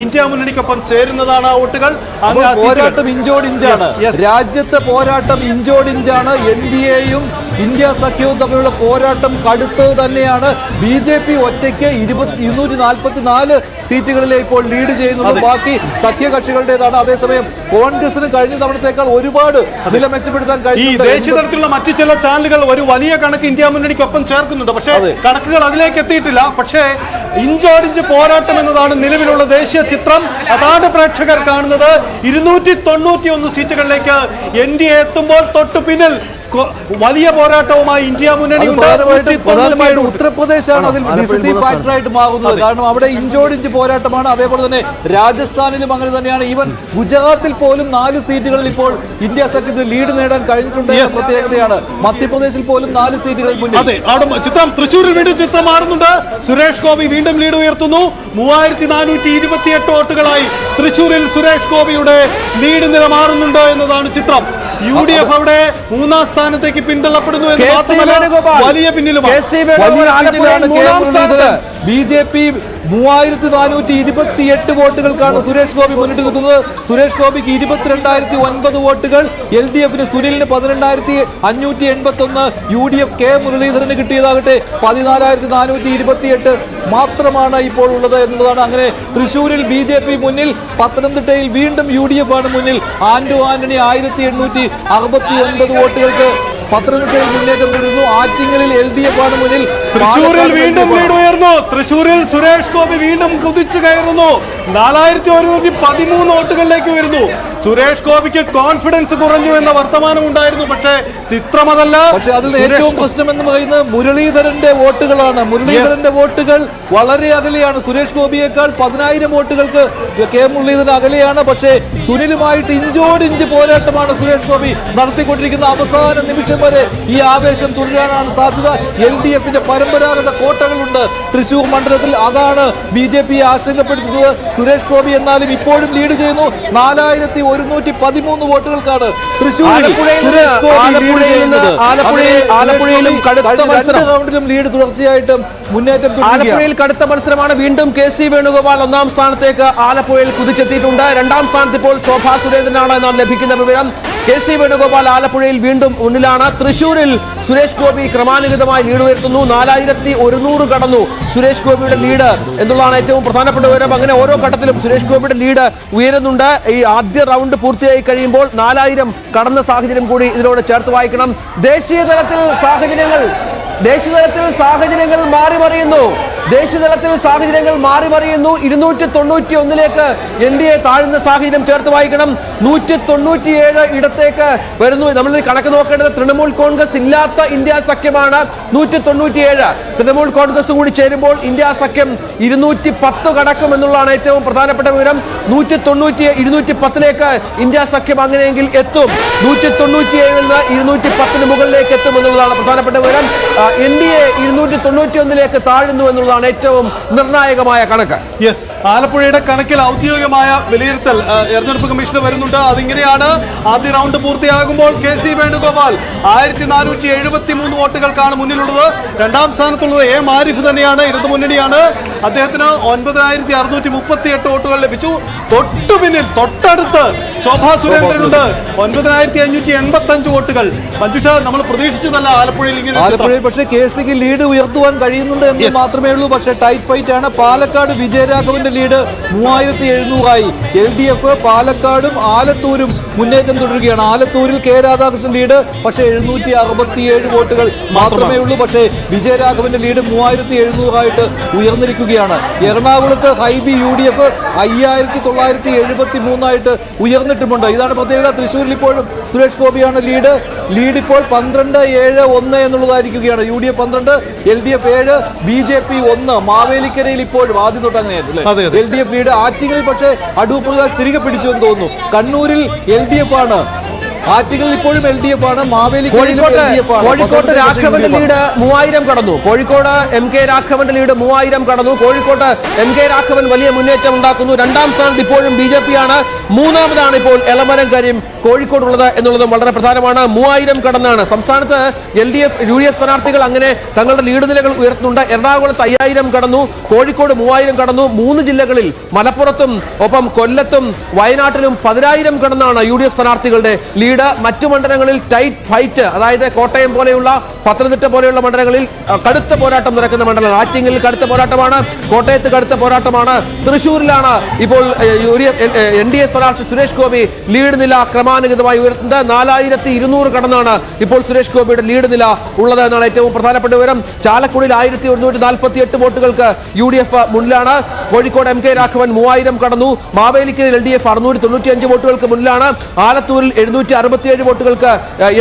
India മുന്നണിക്കൊപ്പം ചേരുന്നതാണ് വോട്ടുകൾ. പോരാട്ടം ഇഞ്ചോടിഞ്ചാണ്, രാജ്യത്തെ പോരാട്ടം ഇഞ്ചോടിഞ്ചാണ്. NDAയും ഇന്ത്യ സഖ്യവും തമ്മിലുള്ള പോരാട്ടം കടുത്തത് തന്നെയാണ്. BJP ഒറ്റയ്ക്ക് 244 സീറ്റുകളിലെ ഇപ്പോൾ ലീഡ് ചെയ്യുന്നുണ്ട്. ബാക്കി സഖ്യകക്ഷികളുടേതാണ്. അതേസമയം കോൺഗ്രസിന് കഴിഞ്ഞ തവണത്തേക്കാൾ ഒരുപാട് നില മെച്ചപ്പെടുത്താൻ കഴിയും. ഈ ദേശീയ തലത്തിലുള്ള മറ്റു ചില ചാനലുകൾ ഒരു വലിയ കണക്ക് ഇന്ത്യ മുന്നണിക്കൊപ്പം ചേർക്കുന്നുണ്ട്. പക്ഷേ കണക്കുകൾ അതിലേക്ക് എത്തിയിട്ടില്ല. പക്ഷേ ഇഞ്ചോടിഞ്ച് പോരാട്ടം എന്നതാണ് നിലവിലുള്ള ദേശീയ ചിത്രം. അതാണ് പ്രേക്ഷകർ കാണുന്നത്. 291 സീറ്റുകളിലേക്ക് NDA എത്തുമ്പോൾ തൊട്ടു പിന്നിൽ വലിയ പോരാട്ടവുമായി ഇന്ത്യ മുന്നണി. പ്രധാനമായിട്ടും ഉത്തർപ്രദേശാണ് അതിൽ ഡിസിസീവ് ഫാക്ടറായിട്ട് മാറുന്നത്. കാരണം അവിടെ ഇഞ്ചോടിഞ്ച് പോരാട്ടമാണ്. അതേപോലെ തന്നെ രാജസ്ഥാനിലും അങ്ങനെ തന്നെയാണ്. ഈവൻ ഗുജറാത്തിൽ പോലും 4 സീറ്റുകളിൽ ഇപ്പോൾ ഇന്ത്യ സഖ്യത്തിന് ലീഡ് നേടാൻ കഴിഞ്ഞിട്ടുണ്ട് എന്ന പ്രത്യേകതയാണ്. മധ്യപ്രദേശിൽ പോലും 4 സീറ്റുകളിൽ മുന്നിൽ. അതെ, അവിടെ ചിത്രം തൃശ്ശൂരിൽ വീണ്ടും ചിത്രം മാറുന്നുണ്ട്. സുരേഷ് ഗോപി വീണ്ടും ലീഡ് ഉയർത്തുന്നു. 3428 വോട്ടുകളായി തൃശ്ശൂരിൽ സുരേഷ് ഗോപിയുടെ ലീഡ് നില മാറുന്നുണ്ട് എന്നതാണ് ചിത്രം. UDF അവിടെ 3ാം സ്ഥാനത്തേക്ക് പിന്തള്ളപ്പെടുന്നു എന്ന് മാത്രമല്ല വലിയ പിന്നിലുമാണ്. BJP 3428 വോട്ടുകൾക്കാണ് സുരേഷ് ഗോപി മുന്നിട്ട് നിൽക്കുന്നത്. സുരേഷ് ഗോപിക്ക് 22,009 വോട്ടുകൾ, LDFന് സുനിലിന് 12,581, UDF K മുരളീധരന് കിട്ടിയതാകട്ടെ 14,428 മാത്രമാണ് ഇപ്പോൾ ഉള്ളത് എന്നുള്ളതാണ്. അങ്ങനെ തൃശ്ശൂരിൽ BJP മുന്നിൽ, പത്തനംതിട്ടയിൽ വീണ്ടും UDF ആണ് മുന്നിൽ. ആന്റണി 1869 വോട്ടുകൾക്ക് പത്തനംതിട്ടയിൽ മുന്നേറ്റം തുടരുന്നു. ആറ്റിങ്ങലിൽ LDF ആണ് മുന്നിൽ. തൃശ്ശൂരിൽ വീണ്ടും ലീഡ് ഉയർന്നു. തൃശ്ശൂരിൽ സുരേഷ് ഗോപി വീണ്ടും കുതിച്ചു കയറുന്നു. 4113 വോട്ടുകളിലേക്ക് ഉയരുന്നു. സുരേഷ് ഗോപിക്ക് കോൺഫിഡൻസ് കുറഞ്ഞു എന്ന വർത്തമാനം ഉണ്ടായിരുന്നു. പക്ഷേ ചിത്രമതല്ല. പക്ഷെ അതിൽ ഏറ്റവും പ്രശ്നം എന്ന് പറയുന്നത് മുരളീധരന്റെ വോട്ടുകളാണ്. മുരളീധരന്റെ വോട്ടുകൾ വളരെ അകലെയാണ്. സുരേഷ് ഗോപിയേക്കാൾ 10,000 വോട്ടുകൾക്ക് K മുരളീധരൻ അകലെയാണ്. പക്ഷേ സുനിലുമായിട്ട് ഇഞ്ചോടിഞ്ച് പോരാട്ടമാണ് സുരേഷ് ഗോപി നടത്തിക്കൊണ്ടിരിക്കുന്ന. അവസാന നിമിഷം വരെ ഈ ആവേശം തുടരാനാണ് സാധ്യത. LDFന്റെ പരമ്പരാഗത കോട്ടകളുണ്ട് തൃശൂർ മണ്ഡലത്തിൽ. അതാണ് BJP ആശങ്കപ്പെടുത്തുന്നത്. സുരേഷ് ഗോപി എന്നാലും ഇപ്പോഴും ലീഡ് ചെയ്യുന്നു. 4113 വോട്ടുകൾക്കാണ് തൃശ്ശൂരിലും ലീഡ് തുടർച്ചയായിട്ടും മുന്നേറ്റം. ആലപ്പുഴയിൽ കടുത്ത മത്സരമാണ്. വീണ്ടും KC വേണുഗോപാൽ 1ാം സ്ഥാനത്തേക്ക് ആലപ്പുഴയിൽ കുതിച്ചെത്തിയിട്ടുണ്ട്. 2ാം സ്ഥാനത്ത് ഇപ്പോൾ ശോഭാ സുരേന്ദ്രനാണ് നാം ലഭിക്കുന്ന വിവരം. KC വേണുഗോപാൽ ആലപ്പുഴയിൽ വീണ്ടും മുന്നിലാണ്. തൃശ്ശൂരിൽ സുരേഷ് ഗോപി ക്രമാനുഗതമായി ലീഡ് ഉയർത്തുന്നു. 4100 കടന്നു സുരേഷ് ഗോപിയുടെ ലീഡ് എന്നുള്ളതാണ് ഏറ്റവും പ്രധാനപ്പെട്ട വിവരം. അങ്ങനെ ഓരോ ഘട്ടത്തിലും സുരേഷ് ഗോപിയുടെ ലീഡ് ഉയരുന്നുണ്ട്. ഈ ആദ്യ റൗണ്ട് പൂർത്തിയായി കഴിയുമ്പോൾ 4000 കടന്ന സാഹചര്യം കൂടി ഇതിനോട് ചേർത്ത് വായിക്കണം. ദേശീയ തലത്തിൽ സാഹചര്യങ്ങൾ മാറി മറിയുന്നു. 291ലേക്ക് NDA താഴുന്ന സാഹചര്യം ചേർത്ത് വായിക്കണം. 197 ഇടത്തേക്ക് വരുന്നു. നമ്മൾ കണക്ക് നോക്കേണ്ടത് തൃണമൂൽ കോൺഗ്രസ് ഇല്ലാത്ത ഇന്ത്യ സഖ്യമാണ് 197. തൃണമൂൽ കോൺഗ്രസ് കൂടി ചേരുമ്പോൾ ഇന്ത്യ സഖ്യം 210 കടക്കും എന്നുള്ളതാണ് ഏറ്റവും പ്രധാനപ്പെട്ട വിവരം. 210ലേക്ക് ഇന്ത്യ സഖ്യം അങ്ങനെയെങ്കിൽ എത്തും. 197 നിന്ന് 210 മുകളിലേക്ക് എത്തും എന്നുള്ളതാണ് പ്രധാനപ്പെട്ട വിവരം. NDA 291ലേക്ക് താഴുന്നു എന്നുള്ളതാണ് ഏറ്റവും നിർണായകമായ കണക്ക്. യെസ്, ആലപ്പുഴയുടെ കണക്കിൽ ഔദ്യോഗികമായ വിലയിരുത്തൽ തെരഞ്ഞെടുപ്പ് കമ്മീഷന് വരുന്നുണ്ട്. അതിങ്ങനെയാണ്. ആദ്യ റൗണ്ട് പൂർത്തിയാകുമ്പോൾ KC വേണുഗോപാൽ 1473 വോട്ടുകൾക്കാണ് മുന്നിലുള്ളത്. 2ാം സ്ഥാനത്തുള്ളത് A മാരിഫ് തന്നെയാണ്, ഇടതുമുന്നണിയാണ്. അദ്ദേഹത്തിന് 9638 വോട്ടുകൾ ലഭിച്ചു. തൊട്ടു പിന്നിൽ തൊട്ടടുത്ത് ശോഭാ സുരേന്ദ്രനുണ്ട് 9585 വോട്ടുകൾ. മഞ്ജുഷ, നമ്മൾ പ്രതീക്ഷിച്ചതല്ല ആലപ്പുഴയിൽ ഇങ്ങനെ. ആലപ്പുഴയിൽ പക്ഷേ KCക്ക് ലീഡ് ഉയർത്തുവാൻ കഴിയുന്നുണ്ട് എന്ന് മാത്രമേ ഉള്ളൂ. പക്ഷേ ടൈറ്റ് ഫൈറ്റ് ആണ്. പാലക്കാട് വിജയരാഘവന്റെ ലീഡ് 3700 LDF പാലക്കാടും ആലത്തൂരും മുന്നേറ്റം തുടരുകയാണ്. ആലത്തൂരിൽ K രാധാകൃഷ്ണൻ ലീഡ്, പക്ഷേ 767 വോട്ടുകൾ മാത്രമേ ഉള്ളൂ. പക്ഷേ വിജയരാഘവന്റെ ലീഡ് 3700 ഉയർന്നിരിക്കുകയാണ്. എറണാകുളത്ത് ഹൈബി UDF 5973 ഉയർന്നിട്ടുമുണ്ട്. ഇതാണ് പ്രത്യേകത. തൃശ്ശൂരിൽ ഇപ്പോഴും സുരേഷ് ഗോപിയാണ് ലീഡ് ഇപ്പോൾ 12-7-1 എന്നുള്ളതായിരിക്കുകയാണ്. UDF 12, LDF 7, BJP 1. മാവേലിക്കരയിൽ ഇപ്പോഴും ആദ്യം തൊട്ട് അങ്ങനെയായിരുന്നു LDF ലീഡ്. ആറ്റിങ്ങലിൽ പക്ഷേ അടൂർ പ്രകാശ് തിരികെ പിടിച്ചു എന്ന് തോന്നുന്നു. കണ്ണൂരിൽ LDF ആണ് ആറ്റിങ്ങൽ ഇപ്പോഴും LDF ആണ്. കോഴിക്കോട്ട് രാഘവന്റെ ലീഡ് 3000 കടന്നു. കോഴിക്കോട് MK രാഘവന്റെ ലീഡ് 3000 കടന്നു. കോഴിക്കോട്ട് MK രാഘവൻ വലിയ മുന്നേറ്റം ഉണ്ടാക്കുന്നു. രണ്ടാം സ്ഥാനത്ത് ഇപ്പോഴും BJP ആണ്. മൂന്നാമതാണ് ഇപ്പോൾ എളമരം കരീം കോഴിക്കോടുള്ളത് എന്നുള്ളതും വളരെ പ്രധാനമാണ്. 3000 കടന്നാണ് സംസ്ഥാനത്ത് LDF UDF സ്ഥാനാർത്ഥികൾ അങ്ങനെ തങ്ങളുടെ ലീഡ് നിലകൾ ഉയർത്തുന്നുണ്ട്. എറണാകുളത്ത് 5000 കടന്നു, കോഴിക്കോട് 3000 കടന്നു. 3 ജില്ലകളിൽ മലപ്പുറത്തും ഒപ്പം കൊല്ലത്തും വയനാട്ടിലും 10000 കടന്നാണ് UDF സ്ഥാനാർത്ഥികളുടെ ലീഡ്. മറ്റു മണ്ഡലങ്ങളിൽ ടൈറ്റ് ഫൈറ്റ്, അതായത് കോട്ടയം പോലെയുള്ള, പത്തനംതിട്ട പോലെയുള്ള മണ്ഡലങ്ങളിൽ കടുത്ത പോരാട്ടം നടക്കുന്ന മണ്ഡലം. ആറ്റിങ്ങലിൽ കടുത്ത പോരാട്ടമാണ്, കോട്ടയത്ത് കടുത്ത പോരാട്ടമാണ്. തൃശ്ശൂരിലാണ് ഇപ്പോൾ NDA സ്ഥാനാർത്ഥി സുരേഷ് ഗോപി ലീഡ് നില ക്രമാനുഗതമായി ഉയർത്തുന്നത്. 4200 കടന്നാണ് ഇപ്പോൾ സുരേഷ് ഗോപിയുടെ ലീഡ് നില ഉള്ളത് എന്നാണ് ഏറ്റവും പ്രധാനപ്പെട്ട വിവരം. ചാലക്കുടിയിൽ 1148 വോട്ടുകൾക്ക് UDF മുന്നിലാണ്. കോഴിക്കോട് MK രാഘവൻ 3000 കടന്നു. മാവേലിക്കരയിൽ LDF 695 വോട്ടുകൾക്ക് മുന്നിലാണ്. ആലത്തൂരിൽ 767 വോട്ടുകൾക്ക്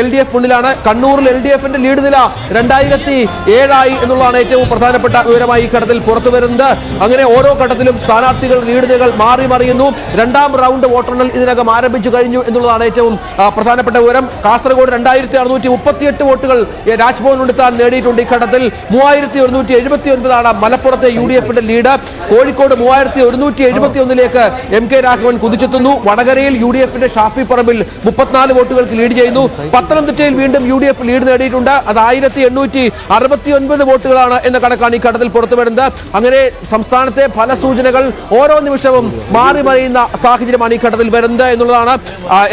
LDF മുന്നിലാണ്. കണ്ണൂരിൽ LDFന്റെ ലീഡ് നില 2007 എന്നുള്ളതാണ് ഏറ്റവും പ്രധാനപ്പെട്ട വിവരമായി ഈ ഘട്ടത്തിൽ പുറത്തു വരുന്നത്. അങ്ങനെ ഓരോ ഘട്ടത്തിലും സ്ഥാനാർത്ഥികൾ ലീഡ് നിലകൾ മാറി മറിയുന്നു. രണ്ടാം റൗണ്ട് വോട്ടെണ്ണൽ ഇതിനകം ആരംഭിച്ചു കഴിഞ്ഞു എന്നുള്ളതാണ് ഏറ്റവും പ്രധാനപ്പെട്ട വിവരം. കാസർഗോഡ് 2638 വോട്ടുകൾ രാജ്ഭവൻ ഉണ്ടെത്താൻ നേടിയിട്ടുണ്ട്. ഈ ഘട്ടത്തിൽ 3179 മലപ്പുറത്തെ UDFന്റെ ലീഡ്. കോഴിക്കോട് 3171 MK രാഘവൻ കുതിച്ചെത്തുന്നു. വടകരയിൽ UDFന്റെ ഷാഫി പറമ്പിൽ 34 വോട്ടുകൾക്ക് ലീഡ് ചെയ്യുന്നു. പത്തനംതിട്ടയിൽ വീണ്ടും UDF ലീഡ് നേടിയിട്ടുണ്ട്. അത് 1869 വോട്ടുകളാണ് എന്ന കണക്കാണ് ഈ ഘട്ടത്തിൽ പുറത്തു വരുന്നത്. അങ്ങനെ സംസ്ഥാനത്തെ ഫല സൂചനകൾ ഓരോ നിമിഷവും മാറി മറിയുന്ന സാഹചര്യമാണ് ഈ ഘട്ടത്തിൽ വരുന്നത് എന്നുള്ളതാണ്.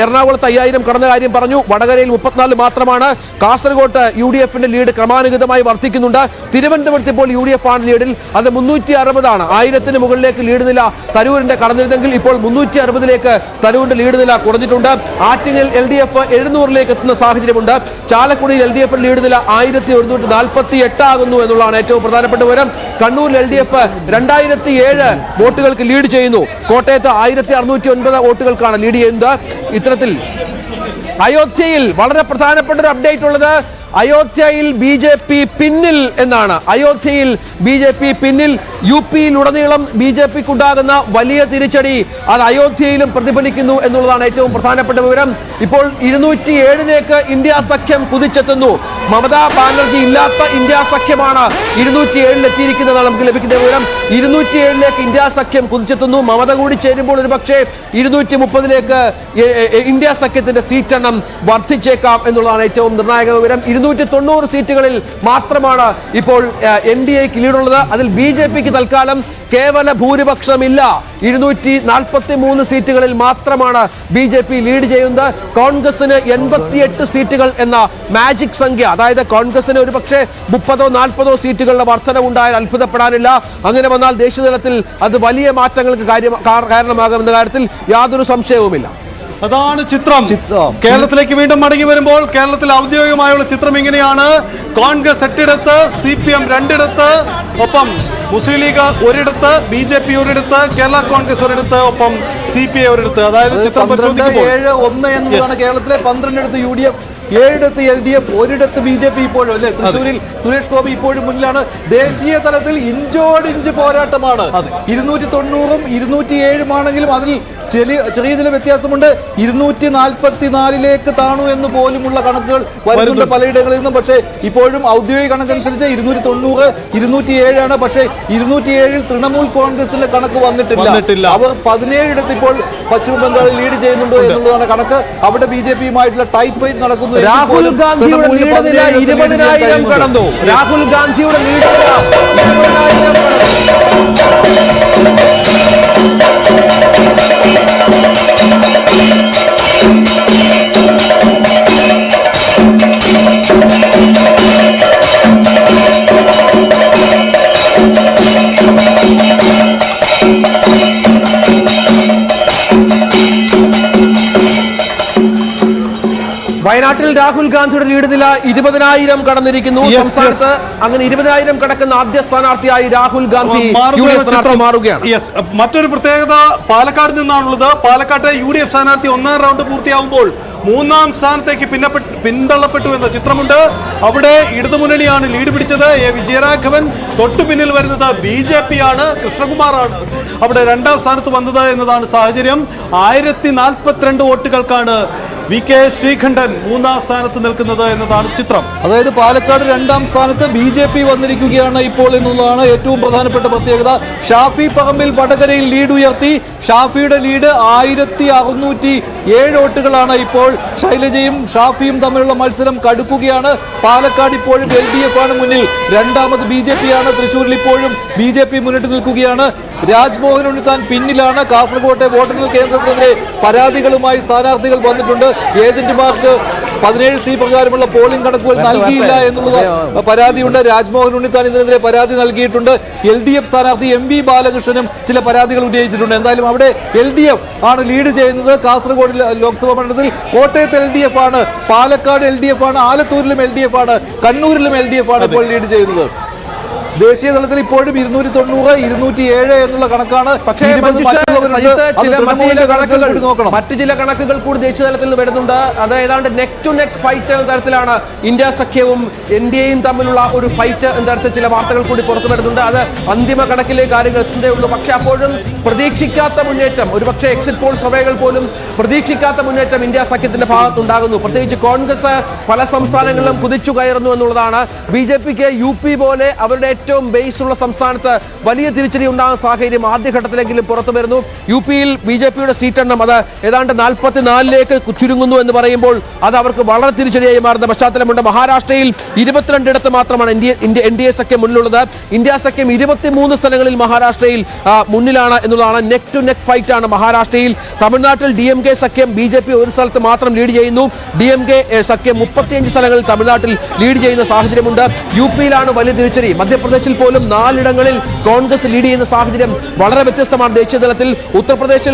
എറണാകുളത്ത് 5000 കടന്ന കാര്യം പറഞ്ഞു. വടകരയിൽ 34 മാത്രമാണ്. കാസർഗോട്ട് UDFന്റെ ലീഡ് ക്രമാനുഗതമായി വർദ്ധിക്കുന്നുണ്ട്. തിരുവനന്തപുരത്ത് ഇപ്പോൾ UDF ആണ് ലീഡിൽ. അത് 360 ആണ്. 1000 മുകളിലേക്ക് ലീഡ് നില തരൂരിന്റെ കടന്നിരുന്നെങ്കിൽ ഇപ്പോൾ 360 തരൂരിന്റെ ലീഡ് നില കുറഞ്ഞിട്ടുണ്ട്. ആറ്റിങ്ങൽ LDF 700 എത്തുന്ന സാഹചര്യമുണ്ട്. ചാലക്കുടിയിൽ LDF ലീഡ് നില 1148 ആകുന്നു എന്നുള്ളതാണ് ഏറ്റവും പ്രധാനപ്പെട്ട വിവരം. കണ്ണൂരിൽ LDF 2007 വോട്ടുകൾക്ക് ലീഡ് ചെയ്യുന്നു. കോട്ടയത്ത് 1609 വോട്ടുകൾക്കാണ് ലീഡ് ചെയ്യുന്നത്. ഇത്തരത്തിൽ അയോധ്യയിൽ വളരെ പ്രധാനപ്പെട്ട ഒരു അപ്ഡേറ്റ് ഉള്ളത്, അയോധ്യയിൽ BJP പിന്നിൽ എന്നാണ്. അയോധ്യയിൽ BJP പിന്നിൽ. UP-യിലുടനീളം BJPക്ക് ഉണ്ടാകുന്ന വലിയ തിരിച്ചടി അത് അയോധ്യയിലും പ്രതിഫലിക്കുന്നു എന്നുള്ളതാണ് ഏറ്റവും പ്രധാനപ്പെട്ട വിവരം. ഇപ്പോൾ 207 ഇന്ത്യ സഖ്യം കുതിച്ചെത്തുന്നു. മമതാ ബാനർജി ഇല്ലാത്ത ഇന്ത്യ സഖ്യമാണ് 207 എത്തിയിരിക്കുന്നതാണ് നമുക്ക് ലഭിക്കുന്ന വിവരം. 207 ഇന്ത്യ സഖ്യം കുതിച്ചെത്തുന്നു. മമത കൂടി ചേരുമ്പോൾ ഒരു പക്ഷേ 230 ഇന്ത്യ സഖ്യത്തിന്റെ സീറ്റ് എണ്ണം വർദ്ധിച്ചേക്കാം എന്നുള്ളതാണ് ഏറ്റവും നിർണായക വിവരം. 290 സീറ്റുകളിൽ മാത്രമാണ് ഇപ്പോൾ NDAക്ക് ലീഡുള്ളത്. അതിൽ BJPക്ക് തൽക്കാലം കേവല ഭൂരിപക്ഷമില്ല. 243 സീറ്റുകളിൽ മാത്രമാണ് BJP ലീഡ് ചെയ്യുന്നത്. കോൺഗ്രസിന് 88 സീറ്റുകൾ എന്ന മാജിക് സംഖ്യ, അതായത് കോൺഗ്രസിന് ഒരു പക്ഷേ 30-40 സീറ്റുകളുടെ വർധനവുണ്ടായാൽ അത്ഭുതപ്പെടാനില്ല. അങ്ങനെ വന്നാൽ ദേശീയതലത്തിൽ അത് വലിയ മാറ്റങ്ങൾക്ക് കാരണമാകുമെന്ന കാര്യത്തിൽ യാതൊരു സംശയവുമില്ല. അതാണ് ചിത്രം. കേരളത്തിലേക്ക് വീണ്ടും മടങ്ങി വരുമ്പോൾ കേരളത്തിൽ ഔദ്യോഗികമായുള്ള ചിത്രം ഇങ്ങനെയാണ്. കോൺഗ്രസ് 8 ഇടത്ത്, CPM 2 ഇടത്ത്, ഒപ്പം മുസ്ലിം ലീഗ് ഒരിടത്ത്, BJP ഒരിടത്ത്, കേരള കോൺഗ്രസ് ഒരിടത്ത്, ഒപ്പം CPI ഒരിടത്ത്. അതായത് ചിത്രം പരിശോധിക്കുമ്പോൾ 7-1 എന്നതാണ് കേരളത്തിലെ 12 UDF, 7 LDF, 1 BJP ഇപ്പോഴും അല്ലെ. തൃശ്ശൂരിൽ സുരേഷ് ഗോപി ഇപ്പോഴും മുന്നിലാണ്. ദേശീയ തലത്തിൽ ഇഞ്ചോടിഞ്ച് പോരാട്ടമാണ്. 290-ഉം 207 ആണെങ്കിലും അതിൽ ചെറിയ ചില വ്യത്യാസമുണ്ട്. 244 താണു എന്ന് പോലുമുള്ള കണക്കുകൾ വരുന്നുണ്ട് പലയിടങ്ങളിൽ നിന്നും. പക്ഷേ ഇപ്പോഴും ഔദ്യോഗിക കണക്കനുസരിച്ച് 290, 207 ആണ്. പക്ഷേ 207 തൃണമൂൽ കോൺഗ്രസിന്റെ കണക്ക് വന്നിട്ടില്ല. അവർ 17 ഇപ്പോൾ പശ്ചിമ ബംഗാളിൽ ലീഡ് ചെയ്യുന്നുണ്ട് എന്നുള്ളതാണ് കണക്ക്. അവിടെ BJPയുമായിട്ടുള്ള ടൈറ്റ് ഫൈറ്റ് നടക്കുന്നു. രാഹുൽ ഗാന്ധിയുടെ ലീഡ് നില 20,000 കടന്നു. രാഹുൽ ഗാന്ധിയുടെ ലീഡ് നില 20,000 വയനാട്ടിൽ രാഹുൽ ഗാന്ധിയുടെ ലീഡ് നില 20,000 കടന്നിരിക്കുന്നു. സംസ്ഥാനത്ത് അങ്ങനെ 20,000 കടക്കുന്ന ആദ്യ സ്ഥാനാർത്ഥിയായി രാഹുൽ ഗാന്ധി മാറുകയാണ്. മറ്റൊരു പ്രത്യേകത പാലക്കാട് നിന്നാണുള്ളത്. പാലക്കാട്ടെ UDF സ്ഥാനാർത്ഥി 1ാം റൗണ്ട് പൂർത്തിയാവുമ്പോൾ 3ാം സ്ഥാനത്തേക്ക് പിന്തള്ളപ്പെട്ടു എന്ന ചിത്രമുണ്ട്. അവിടെ ഇടതുമുന്നണിയാണ് ലീഡ് പിടിച്ചത്. വിജയരാഘവൻ. തൊട്ടു പിന്നിൽ വരുന്നത് BJP ആണ്. കൃഷ്ണകുമാറാണ് അവിടെ 2ാം സ്ഥാനത്ത് വന്നത് എന്നതാണ് സാഹചര്യം. 1042 വോട്ടുകൾക്കാണ് VK ശ്രീകണ്ഠൻ മൂന്നാം സ്ഥാനത്ത് നിൽക്കുന്നത് എന്നതാണ് ചിത്രം. അതായത് പാലക്കാട് രണ്ടാം സ്ഥാനത്ത് BJP വന്നിരിക്കുകയാണ് ഇപ്പോൾ എന്നുള്ളതാണ് ഏറ്റവും പ്രധാനപ്പെട്ട പ്രത്യേകത. ഷാഫി പറമ്പിൽ വടകരയിൽ ലീഡ് ഉയർത്തി. ഷാഫിയുടെ ലീഡ് 1607 വോട്ടുകളാണ്. ഇപ്പോൾ ശൈലജയും ഷാഫിയും തമ്മിലുള്ള മത്സരം കടുക്കുകയാണ്. പാലക്കാട് ഇപ്പോഴും LDF ആണ് മുന്നിൽ, രണ്ടാമത് BJP ആണ്. തൃശ്ശൂരിൽ ഇപ്പോഴും BJP മുന്നിട്ട് നിൽക്കുകയാണ്. രാജ്മോഹൻ ഉണ്ണിത്താൻ പിന്നിലാണ്. കാസർകോട്ടെ വോട്ടെണ്ണൽ കേന്ദ്രത്തിനെതിരെ പരാതികളുമായി സ്ഥാനാർത്ഥികൾ വന്നിട്ടുണ്ട്. ഏജന്റുമാർക്ക് 17C പ്രകാരമുള്ള പോളിംഗ് കണക്കുകൾ നൽകിയില്ല എന്നുള്ളത് പരാതിയുണ്ട്. രാജ്മോഹൻ ഉണ്ണിത്താൻ ഇതിനെതിരെ പരാതി നൽകിയിട്ടുണ്ട്. LDF സ്ഥാനാർത്ഥി MV ബാലകൃഷ്ണനും ചില പരാതികൾ ഉന്നയിച്ചിട്ടുണ്ട്. എന്തായാലും അവിടെ LDF ആണ് ലീഡ് ചെയ്യുന്നത്. കാസർഗോഡ് ലോക്സഭാ മണ്ഡലത്തിൽ കോട്ടയത്ത് LDF ആണ്, പാലക്കാട് LDF ആണ്, ആലത്തൂരിലും LDF ആണ്, കണ്ണൂരിലും LDF ആണ് ഇപ്പോൾ ലീഡ് ചെയ്യുന്നത്. ദേശീയ തലത്തിൽ ഇപ്പോഴും 290, 207 എന്നുള്ള കണക്കാണ്. പക്ഷേ മറ്റു ചില കണക്കുകൾ കൂടി ദേശീയ തലത്തിൽ നിന്ന് വരുന്നുണ്ട്. അത് ഏതാണ്ട് നെക്ക് ടു നെക്ക് ഫൈറ്റ് എന്ന തരത്തിലാണ് ഇന്ത്യ സഖ്യവും NDAയും തമ്മിലുള്ള ഒരു ഫൈറ്റ് എന്ന തരത്തിൽ ചില വാർത്തകൾ കൂടി പുറത്തു വരുന്നുണ്ട്. അത് അന്തിമ കണക്കിലേക്ക് കാര്യങ്ങൾ എത്തുന്നേ ഉള്ളൂ. പക്ഷേ അപ്പോഴും പ്രതീക്ഷിക്കാത്ത മുന്നേറ്റം, ഒരുപക്ഷെ എക്സിറ്റ് പോൾ സർവേകൾ പോലും പ്രതീക്ഷിക്കാത്ത മുന്നേറ്റം ഇന്ത്യ സഖ്യത്തിന്റെ ഭാഗത്തുണ്ടാകുന്നു. പ്രത്യേകിച്ച് കോൺഗ്രസ് പല സംസ്ഥാനങ്ങളിലും കുതിച്ചു കയറുന്നു എന്നുള്ളതാണ്. BJPക്ക് UP പോലെ അവരുടെ ഏറ്റവും ബേസ് ഉള്ള സംസ്ഥാനത്ത് വലിയ തിരിച്ചടി ഉണ്ടാകുന്ന സാഹചര്യം ആദ്യഘട്ടത്തിലെങ്കിലും പുറത്തു വരുന്നു. UPയിൽ BJPയുടെ സീറ്റ് എണ്ണം അത് ഏതാണ്ട് 44ലേക്ക് ചുരുങ്ങുന്നു എന്ന് പറയുമ്പോൾ അത് അവർക്ക് വളരെ തിരിച്ചടിയായി മാറുന്ന പശ്ചാത്തലമുണ്ട്. മഹാരാഷ്ട്രയിൽ 22 ഇടത്ത് മാത്രമാണ് NDA സഖ്യം മുന്നിലുള്ളത്. ഇന്ത്യ സഖ്യം 23 സ്ഥലങ്ങളിൽ മഹാരാഷ്ട്രയിൽ മുന്നിലാണ് എന്നുള്ളതാണ്. നെക്ക് ടു നെക്ക് ഫൈറ്റ് ആണ് മഹാരാഷ്ട്രയിൽ. തമിഴ്നാട്ടിൽ DMK സഖ്യം BJP ഒരു സ്ഥലത്ത് മാത്രം ലീഡ് ചെയ്യുന്നു. DMK സഖ്യം 35 സ്ഥലങ്ങളിൽ തമിഴ്നാട്ടിൽ ലീഡ് ചെയ്യുന്ന സാഹചര്യമുണ്ട്. UPയിലാണ് വലിയ തിരിച്ചടി. മധ്യപ്രദേശിൽ പോലും 4 ഇടങ്ങളിൽ കോൺഗ്രസ് ലീഡ് ചെയ്യുന്ന സാഹചര്യം വളരെ വ്യത്യസ്തമാണ് ദേശീയ തലത്തിൽ. ഉത്തർപ്രദേശിൽ